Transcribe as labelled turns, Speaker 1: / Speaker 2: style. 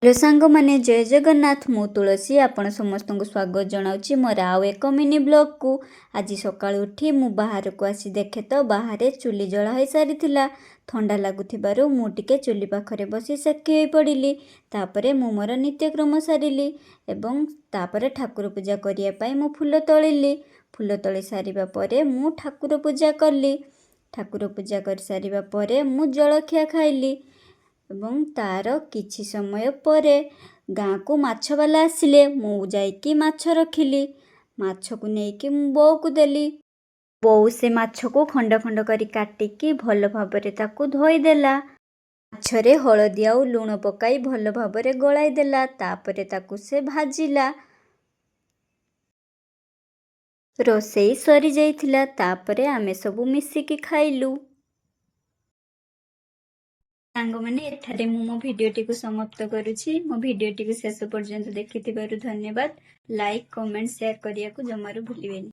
Speaker 1: Hello सांग माने जय जगन्नाथ मु तुलसी आपण समस्त को स्वागत जनाऊँगी मोर आउ एक मिनी ब्लॉग को। आज सकाळ उठी मु बाहर को आसी देखे तो बाहर चुली जला हो सारी ठंडा लगुथिबारु मु टिके चुली पाखरे बसी सेकी होई पड़िली। तापरे मु मोर नित्यक्रम सारिली एवं तापरे ठाकुर पूजा करिया पई मु फूल तोलिली। फूल तोली सारिबा परे मु ठाकुर पूजा कली। ठाकुर पूजा कर सारिबा परे मु जलखिया खाइली एवं तार किछि समय परे गाँ को माछ वाला आसिले मु जाइकी माछ रखिली। माछ को नेकी बो को देली। बो से माछ को खंड खंड करी काटिकी भल भाबरे ताकू धोई देला। माछरे हळदी आउ लूण पकाई भल भाबरे गळाई देला। तापरे ताकू से भाजिला। रोसेई सरी जाइथिला। तापरे आमे सबु मिसिकी खाइलु। सांग माने एठारे मो भिडियोटी को समाप्त करुछि। मो भिडियोटी को शेष पर्यंत देखिथिबारु धन्यवाद। लाइक कमेंट शेयर करिया को जमारु भूलिबेनी।